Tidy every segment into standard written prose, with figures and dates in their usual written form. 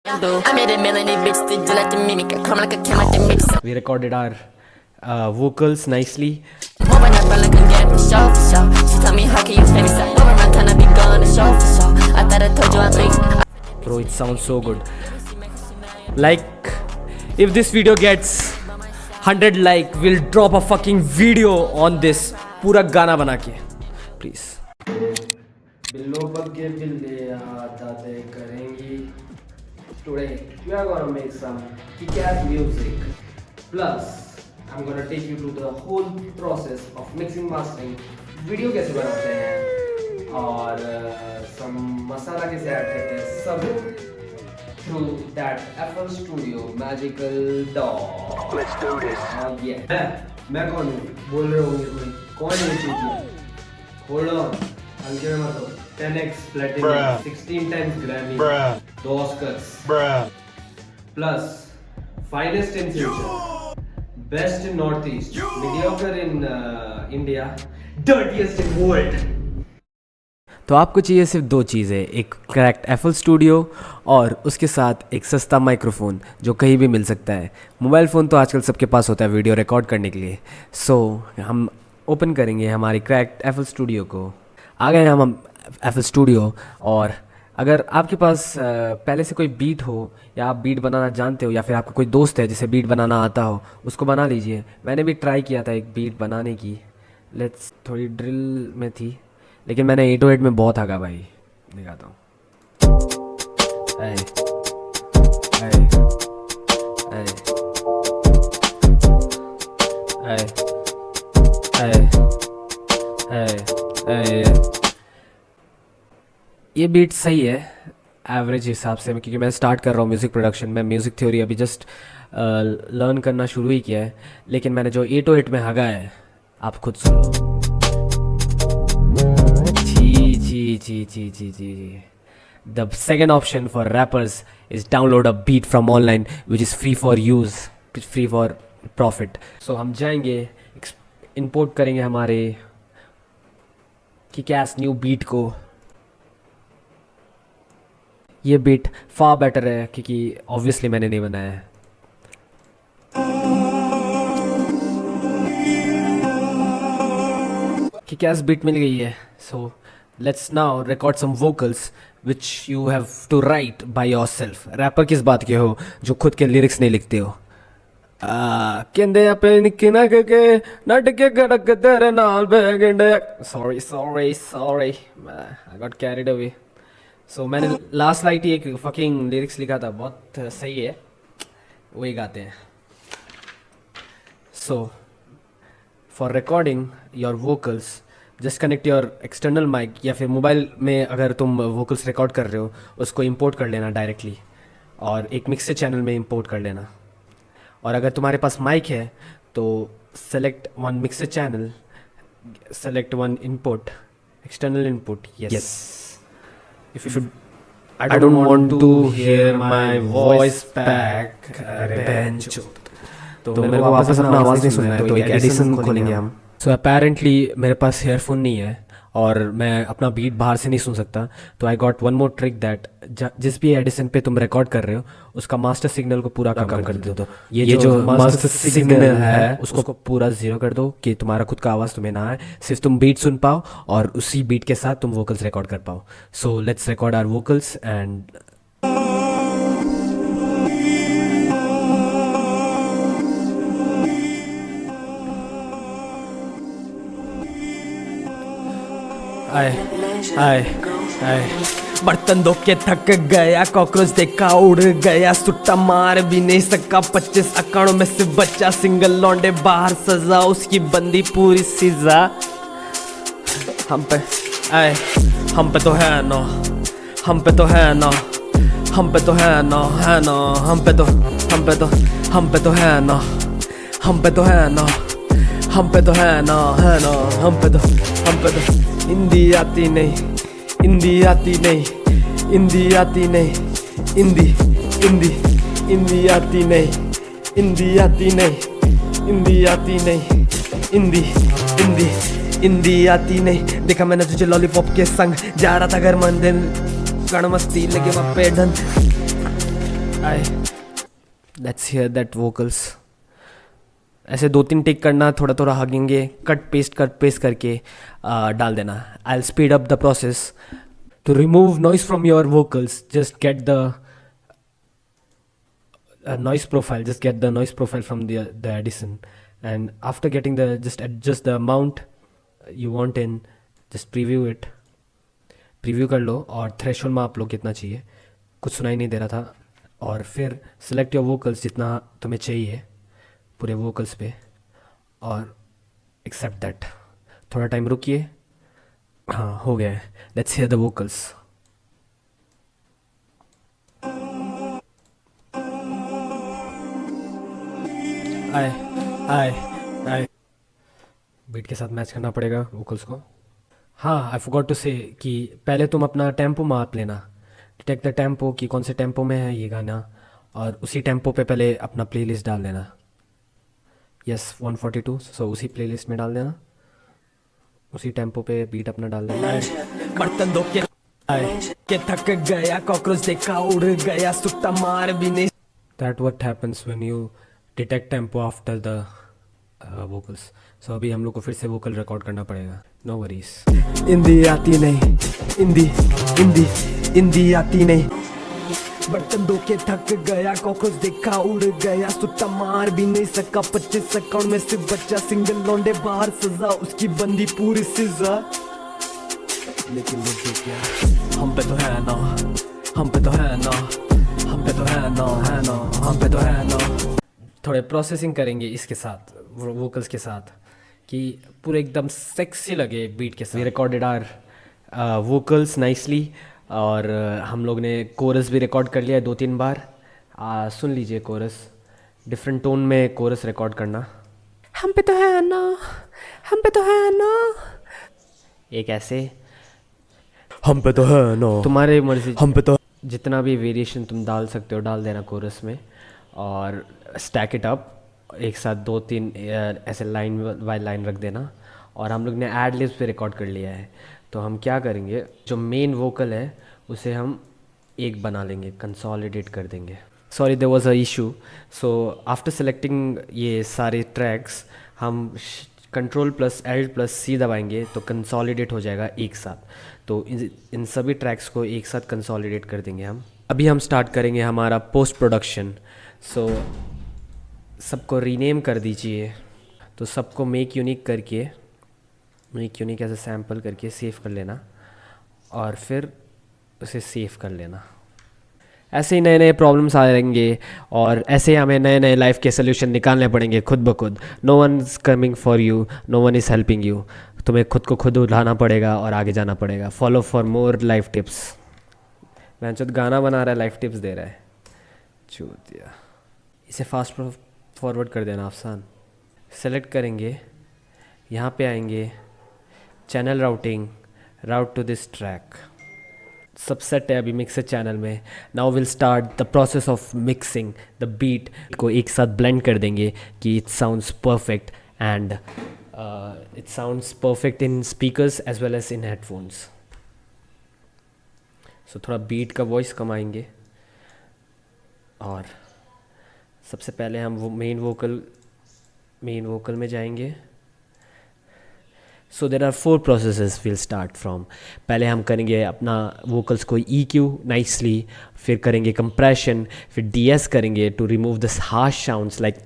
We recorded our vocals nicely. Bro, it sounds so good. Like, if this video gets 100 like, we'll drop a fucking video on this. पूरा गाना बना के, please. बिल्लो बग्गे बिल्ले दादे करेंगी. Today we are gonna make some kick-ass music. Plus, I'm gonna take you through the whole process of mixing, mastering, video कैसे बनाते हैं और some मसाला कैसे ऐड करते हैं, सब through that FL Studio magical DAW. Let's do this. Yeah. मैं कौन हूँ? बोल रहे होंगे कोई. कौन है ये चीज़? Hold on. हल्के में मत हो. 10x platinum, 16 times Grammy, 2 Oscars, plus finest in future, best in Northeast, mediocre in India, dirtiest in world. तो आपको चाहिए सिर्फ दो चीज़ें, एक क्रैक्ड FL स्टूडियो और उसके साथ एक सस्ता माइक्रोफोन जो कहीं भी मिल सकता है. मोबाइल फ़ोन तो आजकल सबके पास होता है वीडियो रिकॉर्ड करने के लिए. सो हम ओपन करेंगे हमारी क्रैक्ड FL स्टूडियो को. आ गए हम FL स्टूडियो. और अगर आपके पास पहले से कोई बीट हो या आप बीट बनाना जानते हो या फिर आपका कोई दोस्त है जिसे बीट बनाना आता हो, उसको बना लीजिए. मैंने भी ट्राई किया था एक बीट बनाने की. लेट्स थोड़ी ड्रिल में थी लेकिन मैंने 808 में बहुत आगा भाई. दिखाता हूँ. ये बीट सही है एवरेज हिसाब से, क्योंकि मैं स्टार्ट कर रहा हूँ म्यूज़िक प्रोडक्शन में. म्यूज़िक थ्योरी अभी जस्ट लर्न करना शुरू ही किया है. लेकिन मैंने जो 808 में हगा है आप खुद सुन लो. जी. The second option for rappers is download a beat from online which is free for use, free for profit. So हम जाएंगे, इंपोर्ट करेंगे हमारे किक-एस न्यू बीट को. ये बीट फार बेटर है क्योंकि ऑब्वियसली मैंने नहीं बनाया है. किक-एस बीट मिल गई है. So let's now record some vocals which you have to write by yourself. Rapper किस बात के हो जो खुद के लिरिक्स नहीं लिखते हो. कहंदे आपे निक्के ना के नट के गड़क तेरे नाल बैगंडे. Sorry I got carried away. So मैंने लास्ट लाइट ही एक फकिंग लिरिक्स लिखा था, बहुत सही है, वही गाते हैं. So for recording your vocals just connect your external mic या फिर मोबाइल में अगर तुम वोकल्स रिकॉर्ड कर रहे हो उसको इंपोर्ट कर लेना डायरेक्टली और एक मिक्सर चैनल में इंपोर्ट कर लेना. और अगर तुम्हारे पास माइक है तो select one mixer channel, select one input, external input. Yes. If I don't want to hear my voice back. अरे बेंचो. तो मेरे को वापस अपना आवाज़ नहीं सुनना है तो एक एडिशन खोलेंगे हम. सो अपेरेंटली मेरे पास हेयरफोन नहीं है और मैं अपना बीट बाहर से नहीं सुन सकता. तो I got one more trick that जिस भी एडिशन पे तुम रिकॉर्ड कर रहे हो उसका मास्टर सिग्नल को पूरा कम कर दो. तो ये जो मास्टर सिग्नल है उसको पूरा जीरो कर दो कि तुम्हारा खुद का आवाज़ तुम्हें ना आए, सिर्फ तुम बीट सुन पाओ और उसी बीट के साथ तुम वोकल्स रिकॉर्ड कर पाओ. So let's record our vocals and आए बर्तन धो के थक गया, कॉकरोच देखा उड़ गया, सुट्टा मार भी नहीं सका. 25 अकाउंट में से बच्चा सिंगल, लौंडे बाहर सजा, उसकी बंदी पूरी सीजा. हम पे तो है ना, हम पे तो है ना, हम पे तो है ना, हम पे तो है ना, हम पे तो है ना, हम पे तो है ना, हम पे तो हिंदी आती नहीं, हिंदी आती नहीं, हिंदी आती नहीं, हिंदी आती नहीं, हिंदी आती नहीं, हिंदी आती नहीं, हिंदी आती नहीं. देखा मैंने तुझे लॉलीपॉप के संग जा रहा था घर मंदिर, गण मस्ती लगे वहाँ पे ढन. आए, लेट्स हियर दैट वोकल्स। ऐसे 2-3 टेक करना, थोड़ा थोड़ा हगेंगे, कट पेस्ट करके डाल देना। I will speed up the process to remove noise from your vocals. Just get the noise profile, just get the noise profile from the Edison, and after getting the, just adjust the amount you want in, just preview it, preview कर लो और threshold माप लो कितना चाहिए, कुछ सुनाई नहीं दे रहा था। और फिर select your vocals जितना तुम्हें चाहिए पूरे vocals पे, और accept that। थोड़ा टाइम रुकिए, हाँ हो गया है। let's hear the vocals। आए आए आए, बीट के साथ मैच करना पड़ेगा वोकल्स को। हाँ, आई फॉरगॉट टू से कि पहले तुम अपना टेम्पो माप लेना, डिटेक्ट द टेम्पो कि कौन से टेम्पो में है ये गाना, और उसी टेम्पो पे पहले अपना प्लेलिस्ट डाल देना। यस 142, सो उसी प्लेलिस्ट में डाल देना, उसी टेम्पो पे बीट अपना डाल देना। बर्तन धो के आए के थक गया, कॉकरोच देखा उड़ गया, सुट्टा मार भी नहीं। That what happens when you detect tempo after the vocals. So अभी हम लोग को फिर से वोकल रिकॉर्ड करना पड़ेगा, नो वरीज। हिंदी आती नहीं, हिंदी आती नहीं, बर्तन धो के थक गया, कॉकरोच देखा उड़ गया, सुट्टा मार भी नहीं सका, 25 सेकंड में सिर्फ बच्चा, सिंगल लौंडे बाहर सजा, उसकी बंदी पूरी सिजा। लेकिन वो क्या, हम पे तो है ना, हम पे तो है ना, हम पे तो है ना, है ना, हम पे तो है ना। थोड़े प्रोसेसिंग करेंगे इसके साथ, वोकल्स के साथ, कि पूरे एकदम सेक्सी लगे बीट के साथ। We recorded our vocals nicely, और हम लोग ने कोरस भी रिकॉर्ड कर लिया है 2-3 बार। सुन लीजिए कोरस, डिफरेंट टोन में कोरस रिकॉर्ड करना। हम पे तो है ना, हम पे तो है ना, एक ऐसे, हम पे तो है ना, तुम्हारे मर्जी, हम पे तो, जितना भी वेरिएशन तुम डाल सकते हो डाल देना कोरस में, और स्टैक इट अप एक साथ 2-3 ऐसे लाइन बाय लाइन रख देना। और हम लोग ने एड लिब्स पे रिकॉर्ड कर लिया है, तो हम क्या करेंगे, जो मेन वोकल है उसे हम एक बना लेंगे, कंसोलिडेट कर देंगे। Sorry there was a issue. So after selecting ये सारे ट्रैक्स, हम Ctrl+Alt+C दबाएंगे तो कंसोलिडेट हो जाएगा एक साथ। तो इन सभी ट्रैक्स को एक साथ कंसोलिडेट कर देंगे हम। अभी हम स्टार्ट करेंगे हमारा पोस्ट प्रोडक्शन। सो सबको रीनेम कर दीजिए, तो सबको मेक यूनिक करके, make unique as a sample करके सेव कर लेना, और फिर उसे सेव कर लेना। ऐसे ही नए नए प्रॉब्लम्स आएंगे, और ऐसे ही हमें नए नए लाइफ के सोल्यूशन निकालने पड़ेंगे खुद ब खुद। No one is coming for you, no one is helping you. तुम्हें खुद को खुद उठाना पड़ेगा और आगे जाना पड़ेगा। Follow for more life tips. मैं जो गाना बना रहा है लाइफ टिप्स दे रहा है, चूतिया। इसे फास्ट फॉरवर्ड कर देना आसान। सेलेक्ट करेंगे, यहाँ पे आएंगे, channel routing, route to this track, सब सेट है अभी मिक्सर चैनल में। Now will start the process of mixing the beat को, एक साथ ब्लेंड कर देंगे कि it sounds perfect, and it sounds perfect in speakers as well as in headphones. So थोड़ा बीट का वॉइस कमाएंगे, और सबसे पहले हम वो मेन वोकल में जाएंगे। So there are 4 processes will start from. पहले हम करेंगे अपना वोकल्स को EQ नाइसली, फिर करेंगे कंप्रेशन, फिर DS करेंगे to remove this harsh sounds, like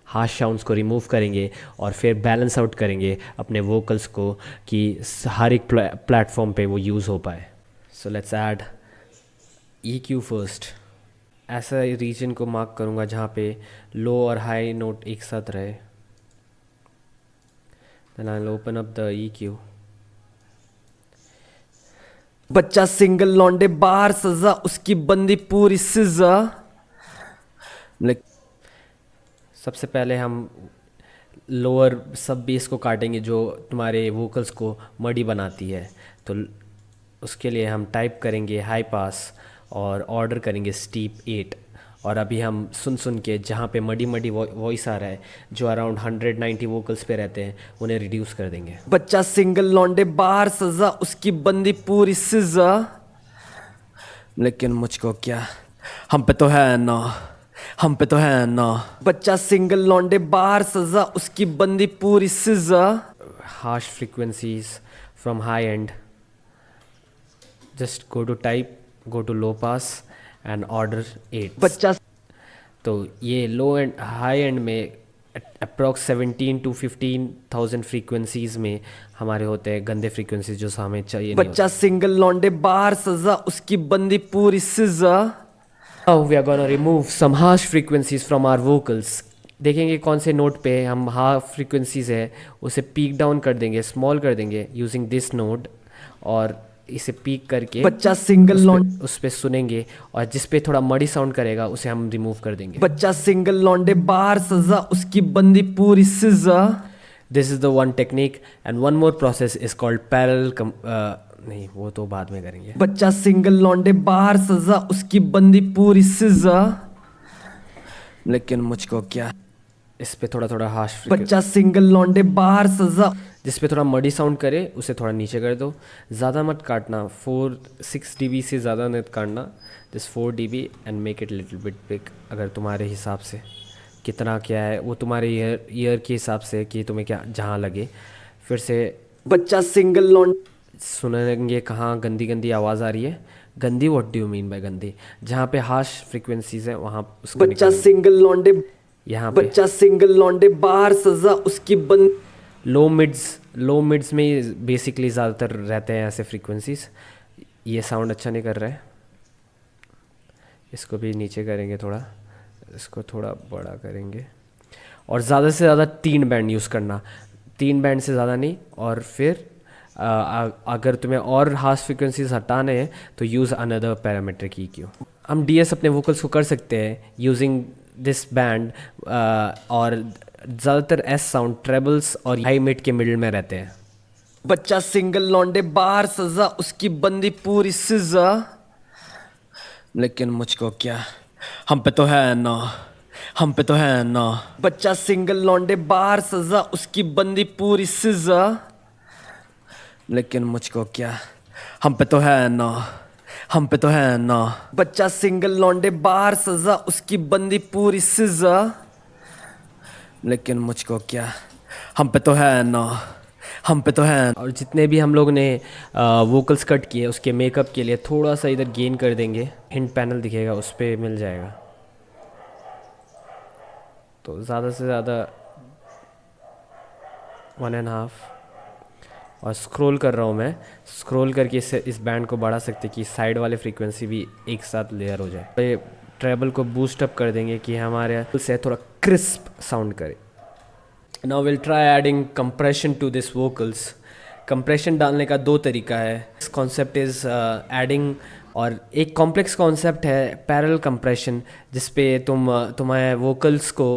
harsh sounds को रिमूव करेंगे, और फिर बैलेंस आउट करेंगे अपने वोकल्स को कि हर एक प्लेटफॉर्म पे वो यूज़ हो पाए। So let's add EQ first. ऐसा रीजन को मार्क करूँगा जहाँ पे लो और हाई नोट एक साथ रहे। Then I'll open up the EQ. बच्चा सिंगल लौंडे बाहर सजा, उसकी बंदी पूरी सिजा। सबसे पहले हम लोअर सब बेस को काटेंगे जो तुम्हारे वोकल्स को मडी बनाती है। तो उसके लिए हम टाइप करेंगे हाई पास और ऑर्डर करेंगे स्टीप 8। और अभी हम सुन के जहाँ पे मडी वॉइस आ रहा है, जो अराउंड 190 वोकल्स पे रहते हैं, उन्हें रिड्यूस कर देंगे। बच्चा सिंगल लौंडे बाहर सजा, उसकी बंदी पूरी सिजा। लेकिन मुझको क्या, हम पे तो है ना, हम पे तो है ना। बच्चा सिंगल लौंडे बाहर सजा, उसकी बंदी पूरी सिजा। Harsh frequencies from high end, just go to type, go to low pass and order 8 बच्चा। तो ये लो एंड हाई एंड में अप्रॉक्स 17 to 15,000 फ्रीक्वेंसीज में हमारे होते हैं गंदे फ्रीक्वेंसीज जो हमें चाहिए नहीं बच्चा सिंगल लौंडे बाहर सजा, उसकी बंदी पूरी सिजा। Now we are gonna remove some harsh frequencies from our vocals. देखेंगे कौन से नोट पे हम हार्श फ्रीक्वेंसीज है उसे पीक डाउन कर देंगे, स्मॉल कर देंगे यूजिंग दिस नोट, और इसे पीक करके बच्चा सिंगल लौंडे, उस पे सुनेंगे, और जिस पे थोड़ा मडी साउंड करेगा उसे हम रिमूव कर देंगे। बच्चा सिंगल लौंडे बाहर सजा, उसकी बंदी पूरी सिजा। This is the one technique and one more process is called parallel नहीं, वो तो बाद में करेंगे। बच्चा सिंगल लौंडे बाहर सजा, उसकी बंदी पूरी सिजा। लेकिन मुझको क्या, इस पे थोड़ा थोड़ा हार्श बच्चा सिंगल लौंडे बाहर सजा, जिस पे थोड़ा मडी साउंड करे उसे थोड़ा नीचे कर दो, ज़्यादा मत काटना, 4-6 dB से ज़्यादा मत काटना, just 4 dB and make it little bit big. अगर तुम्हारे हिसाब से कितना क्या है वो तुम्हारे ईयर के हिसाब से कि तुम्हें क्या जहाँ लगे। फिर से बच्चा सिंगल लौंडे, सुनेंगे कहाँ गंदी गंदी आवाज़ आ रही है। गंदी, what do you mean by गंदी? जहाँ पे हार्श फ्रीक्वेंसीज है वहाँ उसको बच्चा सिंगल लौंडे, यहाँ पे बच्चा सिंगल लौंडे बाहर सजा, उसकी बंदी। लो मिड्स में बेसिकली ज़्यादातर रहते हैं ऐसे फ्रीक्वेंसीज। ये साउंड अच्छा नहीं कर रहा है, इसको भी नीचे करेंगे थोड़ा, इसको थोड़ा बड़ा करेंगे, और ज़्यादा से ज़्यादा 3 बैंड यूज़ करना, 3 बैंड से ज़्यादा नहीं। और फिर अगर तुम्हें और हार्श फ्रीक्वेंसीज हटाने हैं तो यूज़ अनदर पैरामीटर की क्यों। हम डीएस अपने वोकल्स को कर सकते हैं यूजिंग दिस बैंड, और ज़्यादातर एस साउंड ट्रेबल्स और हाई मिड के मिडिल में रहते हैं। बच्चा सिंगल लौंडे बाहर सजा, उसकी बंदी पूरी सिजा। लेकिन मुझको क्या, हम पे तो है ना, हम पे तो है ना। बच्चा सिंगल लौंडे बाहर सजा, उसकी बंदी पूरी सिजा। लेकिन मुझको क्या, हम पे तो है ना, हम पे तो है ना। बच्चा सिंगल लौंडे बाहर सजा, उसकी बंदी पूरी सिजा। लेकिन मुझको क्या, हम पे तो है ना, हम पे तो है। और जितने भी हम लोग ने वोकल्स कट किए उसके मेकअप के लिए थोड़ा सा इधर गेन कर देंगे, हिंट पैनल दिखेगा उस पर मिल जाएगा। तो ज़्यादा से ज़्यादा 1.5, और स्क्रॉल कर रहा हूँ मैं, स्क्रॉल करके इस बैंड को बढ़ा सकते कि साइड वाले फ्रीक्वेंसी भी एक साथ लेयर हो जाए। तो ट्रेबल को बूस्ट अप कर देंगे कि हमारे से थोड़ा क्रिस्प साउंड करे। Now will try adding compression to this vocals. Compression डालने का 2 तरीका है। दिस कॉन्सेप्ट इज़ एडिंग, और एक कॉम्प्लेक्स कॉन्सेप्ट है पैरेलल कंप्रेशन, जिस पे तुम्हारे वोकल्स को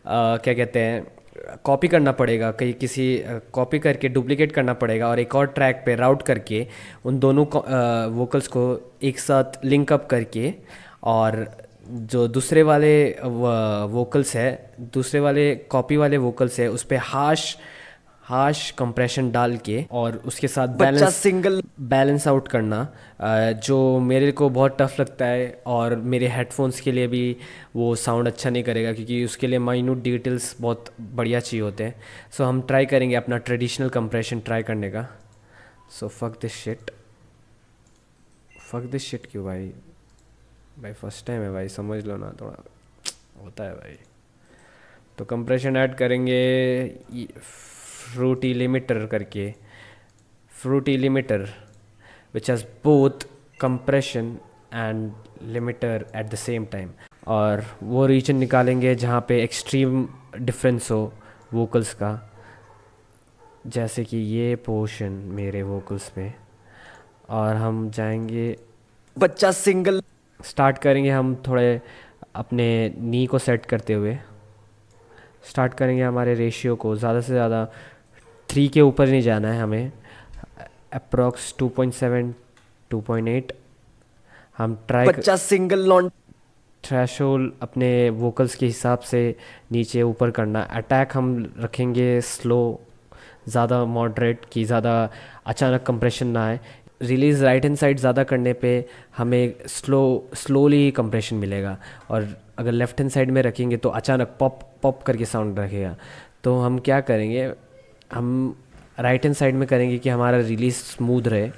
क्या कहते हैं, कॉपी करना पड़ेगा, कहीं किसी कॉपी करके डुप्लीकेट करना पड़ेगा, और एक और ट्रैक पे राउट करके उन दोनों वोकल्स को एक साथ लिंक अप करके, और जो दूसरे वाले वोकल्स है, दूसरे वाले कॉपी वाले वोकल्स है, उस पर हार्श कंप्रेशन डाल के और उसके साथ बैलेंस आउट करना, जो मेरे को बहुत टफ लगता है, और मेरे हेडफोन्स के लिए भी वो साउंड अच्छा नहीं करेगा क्योंकि उसके लिए माइन्यूट डिटेल्स बहुत बढ़िया चाहिए होते हैं। सो हम ट्राई करेंगे अपना ट्रेडिशनल कंप्रेशन ट्राई करने का। सो फक दिस शिट क्यों भाई फर्स्ट टाइम है भाई, समझ लो ना, थोड़ा होता है भाई। तो कंप्रेशन ऐड करेंगे फ्रूटी लिमिटर करके, fruity limiter which has both compression and limiter at the same time, और वो रीजन निकालेंगे जहाँ पे एक्सट्रीम डिफरेंस हो वोकल्स का, जैसे कि ये पोर्शन मेरे वोकल्स में। और हम जाएंगे, बच्चा सिंगल स्टार्ट करेंगे हम थोड़े अपने नी को सेट करते हुए, स्टार्ट करेंगे हमारे रेशियो को ज़्यादा से ज़्यादा 3 के ऊपर नहीं जाना है हमें, अप्रॉक्स 2.7 2.8 हम ट्राई। बच्चा सिंगल लॉन्ड थ्रेशोल्ड अपने वोकल्स के हिसाब से नीचे ऊपर करना। अटैक हम रखेंगे स्लो, ज़्यादा मॉडरेट, कि ज़्यादा अचानक कंप्रेशन ना आए। रिलीज़ राइट हैंड साइड ज़्यादा करने पे हमें स्लोली कंप्रेशन मिलेगा, और अगर लेफ्ट हैंड साइड में रखेंगे तो अचानक पॉप पॉप करके साउंड रखेगा। तो हम क्या करेंगे, हम राइट हैंड साइड में करेंगे कि हमारा रिलीज़ स्मूथ रहे,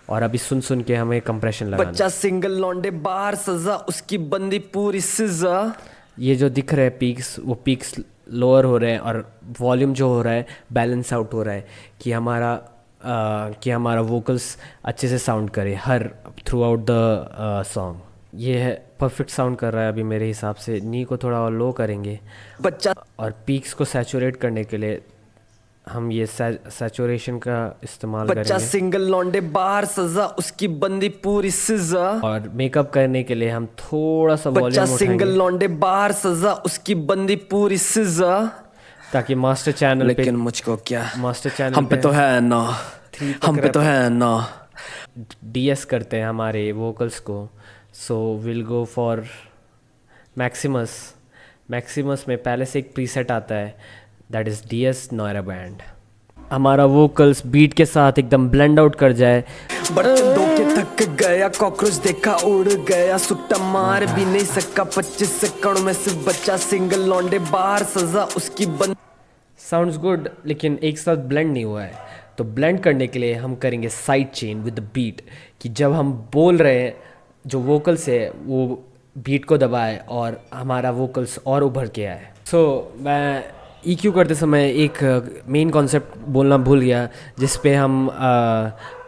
और अभी सुन सुन के हमें कंप्रेशन लगाना। बच्चा सिंगल लौंडे बाहर सजा, उसकी बंदी पूरी सजा। ये जो दिख रहे हैं पीक्स, वो पीक्स लोअर हो रहे हैं, और वॉल्यूम जो हो रहा है बैलेंस आउट हो रहा है कि हमारा वोकल्स अच्छे से साउंड करे her through out the song. ये है परफेक्ट साउंड कर रहा है अभी मेरे हिसाब से। नी को थोड़ा और लो करेंगे, बच्चा और पीक्स को सैचुरेट करने के लिए हम ये सैचुरेशन का इस्तेमाल बच्चा करेंगे। सिंगल लौंडे बाहर सजा, उसकी बंदी पूरी सजा। और मेकअप करने के लिए हम थोड़ा सा बच्चा वॉल्यूम सिंगल उठाएंगे, लौंडे बाहर सजा, उसकी बंदी पूरी सजा। ताकि मास्टर चैनल पे, लेकिन मुझको क्या, मास्टर चैनल हम पे तो है ना, 3 तक हम पे तो है ना। डीएस करते हैं हमारे वोकल्स को। So will go for Maximus. Maximus में पहले से एक प्रीसेट आता है, दैट इज़ डीएस नॉयरा बैंड। हमारा वोकल्स बीट के साथ एकदम ब्लेंड आउट कर जाए। बर्तन धो के थक गया, कॉकरोच देखा उड़ गया, सुट्टा मार भी नहीं सका 25 सेकंड में सिर्फ बच्चा सिंगल लौंडे बाहर सजा, उसकी बंदी। साउंड्स गुड, लेकिन एक साथ ब्लेंड नहीं हुआ है। तो ब्लेंड करने के लिए हम करेंगे side chain with the beat, कि जब हम बोल रहे हैं जो वोकल्स है वो बीट को दबाए और हमारा वोकल्स और उभर के आए। सो मैं EQ करते समय एक मेन कॉन्सेप्ट बोलना भूल गया, जिस पे हम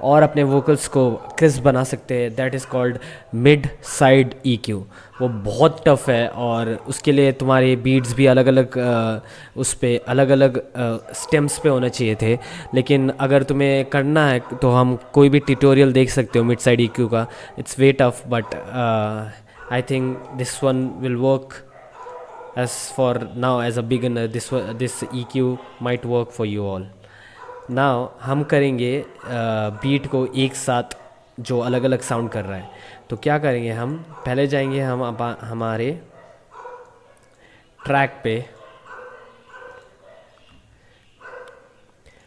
और अपने वोकल्स को क्रिस्प बना सकते हैं, that is called mid side EQ। वो बहुत टफ है, और उसके लिए तुम्हारे बीट्स भी अलग अलग उस पे अलग अलग स्टेम्स पे होने चाहिए थे। लेकिन अगर तुम्हें करना है तो हम कोई भी ट्यूटोरियल देख सकते हो मिड साइड EQ का। It's way tough, but I think this one will work. As for now, as a beginner, this EQ might work for you all. Now हम करेंगे बीट को एक साथ जो अलग अलग साउंड कर रहा है। तो क्या करेंगे, हम पहले जाएंगे हम हमारे ट्रैक पे,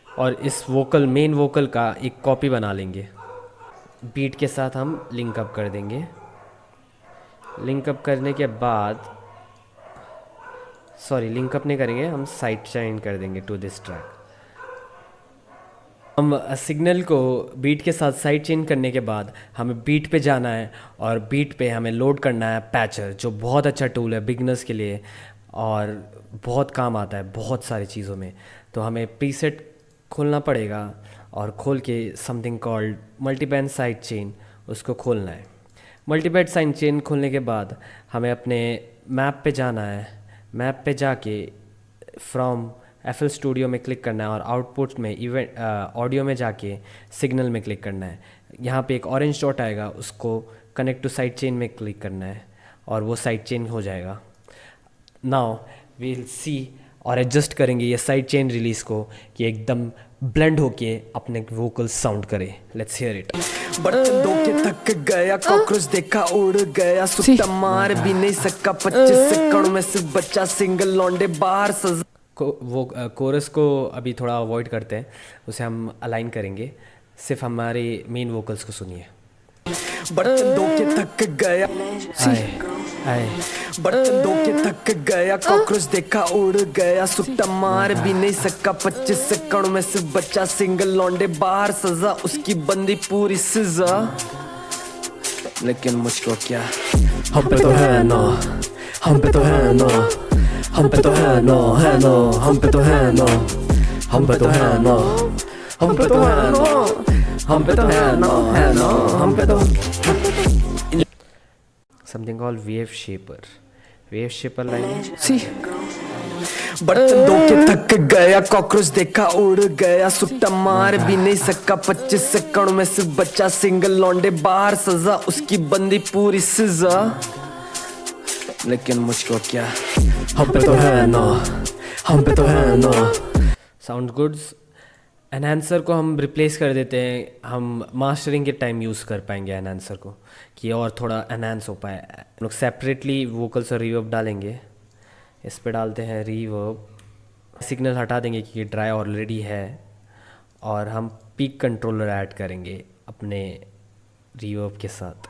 और इस मेन वोकल का एक कॉपी बना लेंगे। बीट के साथ हम लिंक अप कर देंगे। लिंक अप करने के बाद, सॉरी लिंक अप नहीं करेंगे, हम साइड चेन कर देंगे टू दिस ट्रैक। हम सिग्नल को बीट के साथ साइड चेन करने के बाद हमें बीट पे जाना है, और बीट पे हमें लोड करना है पैचर, जो बहुत अच्छा टूल है बिगनर्स के लिए और बहुत काम आता है बहुत सारी चीज़ों में। तो हमें प्रीसेट खोलना पड़ेगा, और खोल के something called multiband side chain, उसको खोलना है। मल्टीबैंड साइड चेन खोलने के बाद हमें अपने मैप पे जाना है। मैप पे जाके फ्रॉम FL स्टूडियो में क्लिक करना है, और आउटपुट में इवेंट ऑडियो में जाके सिग्नल में क्लिक करना है। यहाँ पे एक ऑरेंज डॉट आएगा, उसको कनेक्ट टू साइड चेन में क्लिक करना है, और वो साइड चेन हो जाएगा। नाउ वी विल सी, और एडजस्ट करेंगे ये साइड चेन रिलीज़ को कि एकदम ब्लेंड होके अपने वोकल साउंड करे। Let's hear it. बर्तन धो के थक गया, कॉकरोच देखा उड़ गया, सुट्टा मार भी नहीं सका 25 सेकंड में सिर्फ बच्चा सिंगल लौंडे बाहर सजा। वो कोरस को अभी थोड़ा अवॉइड करते हैं, उसे हम अलाइन करेंगे। सिर्फ हमारे मेन वोकल्स को सुनिए। बर्तन धो के थक गया, बर्तन धो के थक गया, कॉकरोच देखा उड़ गया, सुट्टा मार भी नहीं सका 25 सेकंड में सिर्फ बच्चा सिंगल लौंडे बाहर सजा, उसकी बंदी पूरी सजा। लेकिन मुझको क्या, हम पे तो है ना, हम पे तो है ना, हम पे तो है ना, है ना, हम पे तो है ना, हम पे तो है ना, हम पे तो है ना, हम पे तो है ना, है ना, हम पे तो। Something called wave shaper line. सी बर्तन धो के थक गया, कॉकरोच देखा उड़ गया, सुट्टा मार भी नहीं सका 25 सेकंड में सिर्फ बच्चा सिंगल लौंडे बाहर सजा, उसकी बंदी पूरी सजा। लेकिन मुझको क्या, हम पे तो है ना, हम पे तो है ना। Sound goods. एनहांसर को हम रिप्लेस कर देते हैं, हम मास्टरिंग के टाइम यूज़ कर पाएंगे एनहांसर को, कि और थोड़ा एनहांस हो पाए। हम लोग सेपरेटली वोकल्स और रिवर्ब डालेंगे। इस पे डालते हैं रिवर्ब, सिग्नल हटा देंगे क्योंकि ड्राई ऑलरेडी है, और हम पीक कंट्रोलर ऐड करेंगे अपने रिवर्ब के साथ।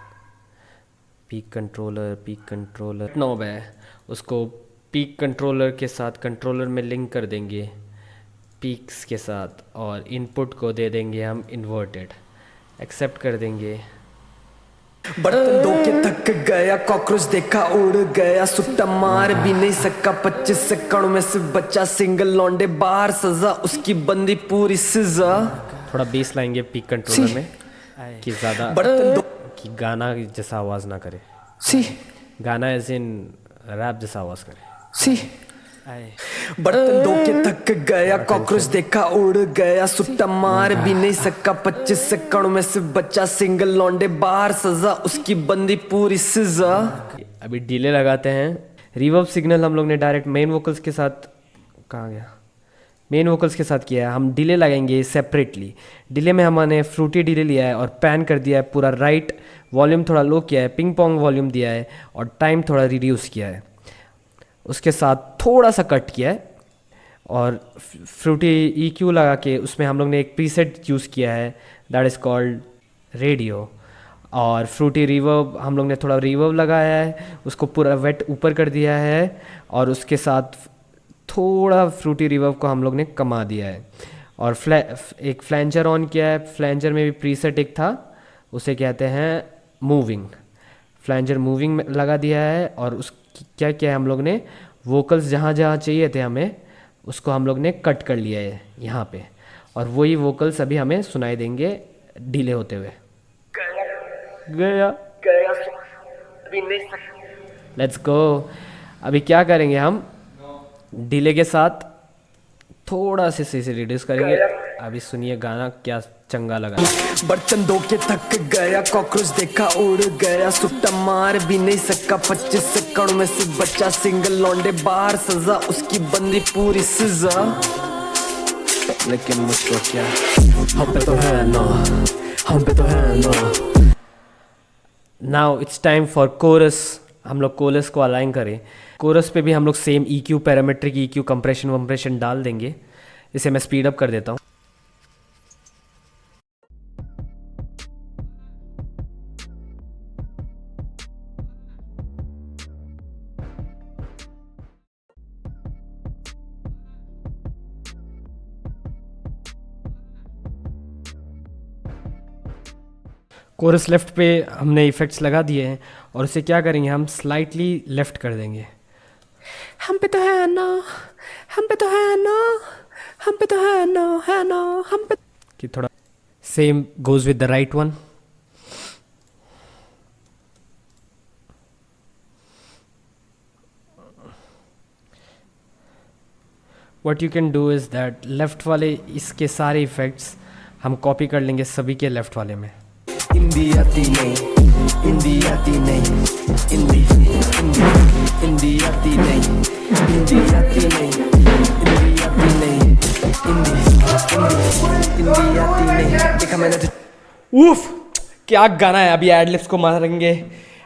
पीक कंट्रोलर नॉब है, उसको पीक कंट्रोलर के साथ कंट्रोलर में लिंक कर देंगे पीक्स के साथ, और इनपुट को दे देंगे हम इन्वर्टेड। एक्सेप्ट कर देंगे। बर्तन धो के थक गया, कॉकरोच देखा उड़ गया, सुट्टा मार भी नहीं सका, 25 सेकंड में सिर्फ बच्चा सिंगल लौंडे बाहर, सजा उसकी बंदी पूरी सजा। थोड़ा बेस लाएंगे पीक कंट्रोलर में कि ज़्यादा बर्तन धो कि गाना जैसा आवाज़ ना करे, सी गाना एज इन रैप जैसा आवाज़ करे। सी बर्तन धो के थक गया, कॉकरोच देखा उड़ गया, सुट्टा मार भी नहीं सका, 25 सेकंड में सिर्फ बच्चा सिंगल लौंडे बाहर, सजा उसकी बंदी पूरी सजा। अभी डिले लगाते हैं। रिवर्ब सिग्नल हम लोग ने डायरेक्ट मेन वोकल्स के साथ, कहाँ गया, मेन वोकल्स के साथ किया है। हम डिले लगाएंगे सेपरेटली। डिले में हमने फ्रूटी डिले लिया है और पैन कर दिया है पूरा राइट, वॉल्यूम थोड़ा लो किया है, पिंग पोंग वॉल्यूम दिया है और टाइम थोड़ा रिड्यूस किया है। उसके साथ थोड़ा सा कट किया है और फ्रूटी EQ लगा के उसमें हम लोग ने एक प्रीसेट यूज़ किया है, दैट इज़ कॉल्ड रेडियो। और फ्रूटी रिवर्ब हम लोग ने थोड़ा रिवर्ब लगाया है, उसको पूरा वेट ऊपर कर दिया है और उसके साथ थोड़ा फ्रूटी रिवर्ब को हम लोग ने कमा दिया है। और एक फ्लैंजर ऑन किया है। फ्लैंजर में भी प्रीसेट एक था, उसे कहते हैं मूविंग। फ्लैंजर मूविंग में लगा दिया है और उस क्या किया हम लोग ने, वोकल्स जहाँ जहाँ चाहिए थे हमें उसको हम लोग ने कट कर लिया है यहाँ पे, और वही वोकल्स अभी हमें सुनाई देंगे डिले होते हुए। गया लेट्स गो। अभी क्या करेंगे हम, डिले के साथ थोड़ा से रिड्यूस करेंगे। अभी सुनिए गाना क्या चंगा लगा। बर्तन धो के थक गया, कॉकरोच देखा उड़ गया, सुट्टा मार भी नहीं सका, 25 सेकंड में सिर्फ बच्चा सिंगल लौंडे बाहर, सजा उसकी बंदी पूरी सजा। लेकिन मुझको क्या, हम पे तो है ना, हम पे तो है ना। Now it's time for chorus. हम लोग कोरस को अलाइन करें। कोरस पे भी हम लोग same EQ, parametric EQ, compression वम्प्रेशन डाल देंगे। इसे मैं स्पीड अप कर देता हूँ। कोरस लेफ्ट पे हमने इफ़ेक्ट्स लगा दिए हैं और उसे क्या करेंगे, हम स्लाइटली लेफ्ट कर देंगे। हम पे तो है ना, हम पे तो है ना, हम पे तो है ना, है ना, हम पे, कि थोड़ा same goes with the right one. What you can do is that left वाले इसके सारे इफ़ेक्ट्स हम कॉपी कर लेंगे सभी के लेफ़्ट वाले में। इंडिया ती नहीं, इंडिया ती नहीं, इंडिया नहीं, इंडिया ती नहीं, इंडिया ती नहीं, इंडिया ती नहीं। देखा मैंने उफ, क्या गाना है। अभी एडलिप्स को मारेंगे,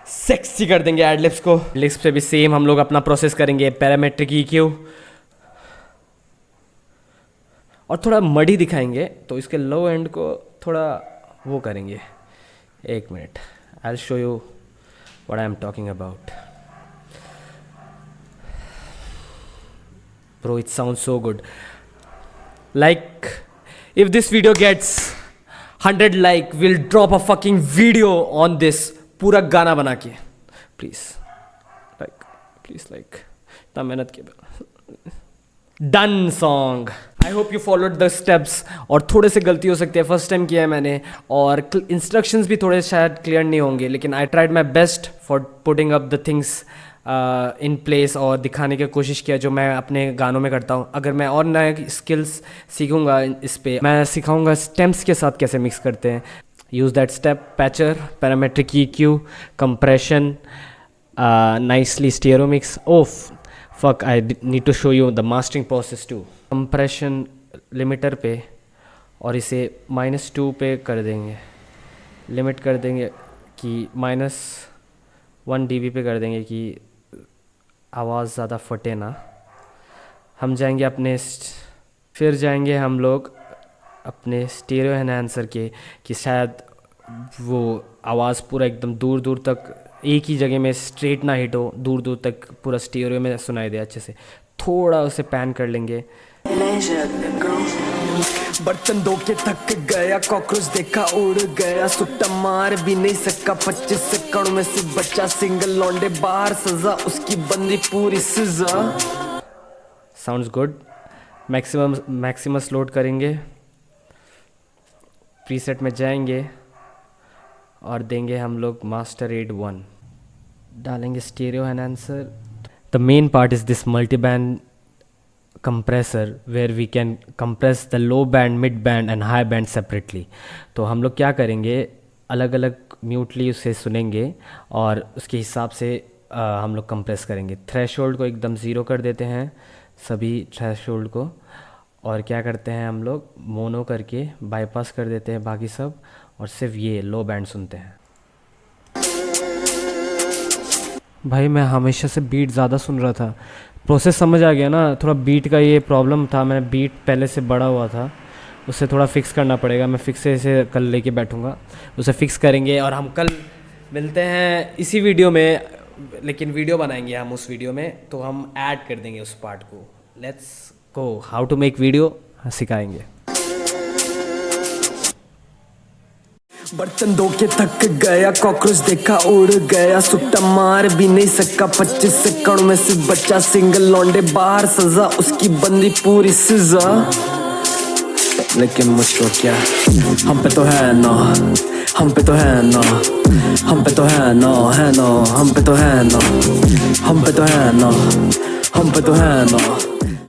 सेक्सी कर देंगे एडलिप्स को। लिप्स पे भी सेम हम लोग अपना प्रोसेस करेंगे, पैरामेट्रिक EQ और थोड़ा मडी दिखाएंगे, तो इसके लो एंड को थोड़ा वो करेंगे। एक minute, I will show you what I am talking about. Bro, it sound so good. Like if this video gets 100 like, will drop a fucking video on this, पूरा गाना बना के। प्लीज लाइक इतना मेहनत के done song. I hope you followed the steps. और थोड़े से गलती हो सकती है, फर्स्ट टाइम किया है मैंने, और इंस्ट्रक्शंस भी थोड़े शायद क्लियर नहीं होंगे, लेकिन I tried my best for putting up the things in place और दिखाने की कोशिश किया जो मैं अपने गानों में करता हूँ। अगर मैं और नए स्किल्स सीखूंगा इस पे, मैं सिखाऊंगा स्टेम्स के साथ कैसे मिक्स करते हैं। Use that step, पैचर, parametric EQ, compression, nicely stereo mix. Of fuck, I need to show you the mastering process too. Compression limiter पे और इसे -2 पे कर देंगे, लिमिट कर देंगे कि -1 dB पे कर देंगे कि आवाज़ ज़्यादा फटे ना। हम जाएंगे अपने फिर जाएंगे हम लोग अपने स्टीरियो एनहांसर के कि शायद वो आवाज़ पूरा एकदम दूर दूर तक एक ही जगह में स्ट्रेट ना हिट हो, दूर दूर तक पूरा स्टीरियो में सुनाई दे अच्छे से। थोड़ा उसे पैन कर लेंगे। बर्तन धो के थक गया, कॉकरोच देखा उड़ गया, सुट्टा मार भी नहीं सका 25 सेकंड में से बच्चा सिंगल लौंडे बाहर, सजा उसकी बंदी पूरी सजा। Sounds good. मैक्सिमस लोड करेंगे, प्रीसेट में जाएंगे और देंगे हम लोग मास्टर एड 1, डालेंगे stereo enhancer. The main part is this multi band compressor where we can compress the low band, mid band and high band separately। तो हम लोग क्या करेंगे, अलग अलग म्यूटली उसे सुनेंगे और उसके हिसाब से हम लोग कंप्रेस करेंगे। थ्रेशोल्ड को एकदम ज़ीरो कर देते हैं, सभी थ्रेशोल्ड को, और क्या करते हैं हम लोग मोनो करके बाईपास कर देते हैं बाकी सब, और सिर्फ ये लो बैंड सुनते हैं। भाई मैं हमेशा से बीट ज़्यादा सुन रहा था, प्रोसेस समझ आ गया ना, थोड़ा बीट का ये प्रॉब्लम था, मैंने बीट पहले से बड़ा हुआ था, उसे थोड़ा फिक्स करना पड़ेगा। मैं फिक्स से कल लेके बैठूंगा, उसे फिक्स करेंगे और हम कल मिलते हैं इसी वीडियो में, लेकिन वीडियो बनाएंगे हम उस वीडियो में, तो हम ऐड कर देंगे उस पार्ट को। Let's go, how to make video सिखाएंगे। बर्तन धो के थक गया, कॉकरोच देखा उड़ गया, सुट्टा मार भी नहीं सका 25 सेकंड में से बच्चा सिंगल लौंडे बाहर, सजा उसकी बंदी पूरी सजा। लेकिन मुझको क्या, हम पे तो है ना, हम पे तो है ना, हम पे तो है ना, है ना, हम पे तो है ना, हम पे तो है ना, हम पे तो है ना।